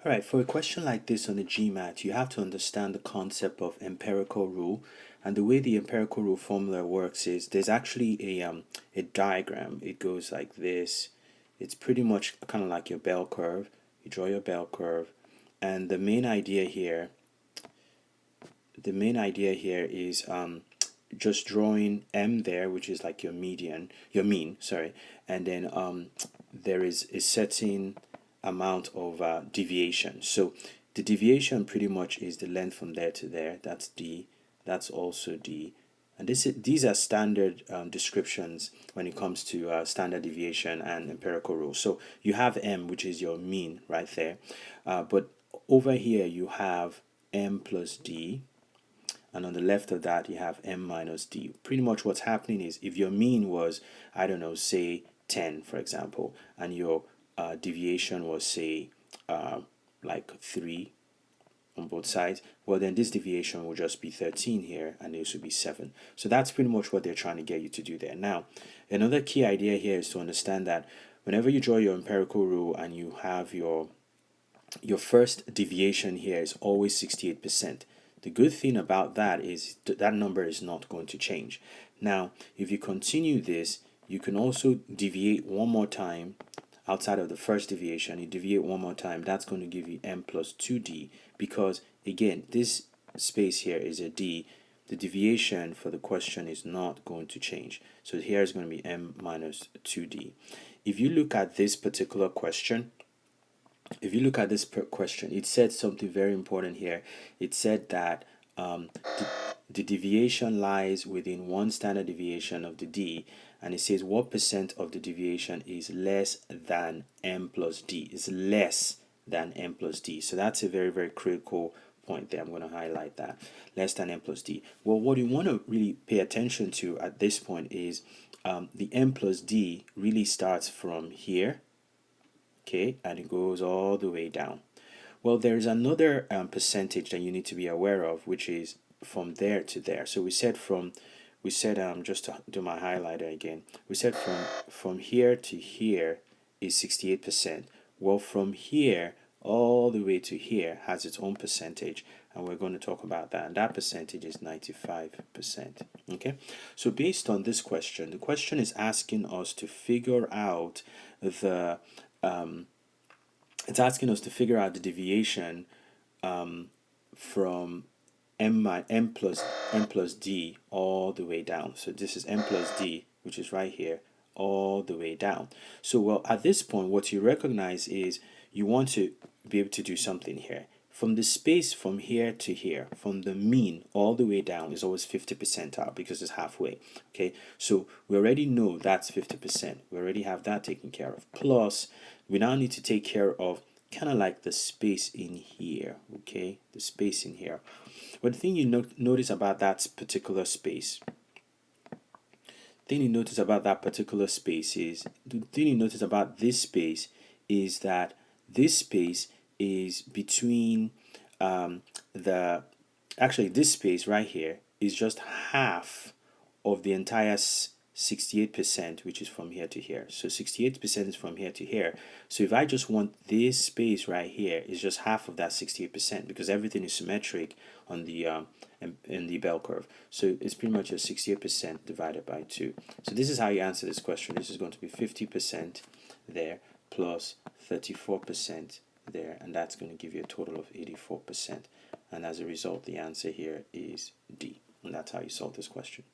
All right, for a question like this on the GMAT, you have to understand the concept of empirical rule. And the way the empirical rule formula works is there's actually a diagram. It goes like this. It's pretty much kind of like your bell curve. You draw your bell curve, and the main idea here is just drawing M there, which is like your mean, sorry, and then there is a certain amount of deviation. So the deviation pretty much is the length from there to there. That's D. That's also D. And these are standard descriptions when it comes to standard deviation and empirical rules. So you have M, which is your mean right there. But over here you have M plus D, and on the left of that you have M minus D. Pretty much what's happening is if your mean was, I don't know, say 10 for example, and your deviation was say like 3 on both sides, well then this deviation will just be 13 here and this would be 7. So that's pretty much what they're trying to get you to do there. Now another key idea here is to understand that whenever you draw your empirical rule and you have your first deviation here is always 68%. The good thing about that is that number is not going to change. Now, if you continue this, you can also deviate one more time outside of the first deviation. You deviate one more time, that's going to give you M plus 2D, because again, this space here is a D. The deviation for the question is not going to change. So here is going to be M minus 2D. If you look at this particular question, it said something very important here. It said that the deviation lies within one standard deviation of the D, and it says what percent of the deviation is less than M plus D, is less than M plus D. So that's a very, very critical point there. I'm going to highlight that. Less than M plus D. Well, what you want to really pay attention to at this point is the M plus D really starts from here, okay, and it goes all the way down. Well, there's another percentage that you need to be aware of, which is from there to there. So we said just to do my highlighter again, we said from here to here is 68%. Well, from here all the way to here has its own percentage, and we're going to talk about that, and that percentage is 95%. Okay, so based on this question, the question is asking us to figure out the deviation from M plus D all the way down. So this is M plus D, which is right here, all the way down. So well, at this point, what you recognize is you want to be able to do something here. From the space from here to here, from the mean all the way down is always 50 percentile because it's halfway. Okay, so we already know that's 50%. We already have that taken care of. Plus, we now need to take care of kind of like the space in here. Okay, the space in here. But the thing you notice about that particular space, is that this space is between this space right here is just half of the entire 68%, which is from here to here. So 68% is from here to here. So if I just want this space right here, is just half of that 68% because everything is symmetric on the in the bell curve. So it's pretty much a 68% divided by 2. So this is how you answer this question. This is going to be 50% there plus 34% there, and that's going to give you a total of 84%. And as a result, the answer here is D. And that's how you solve this question.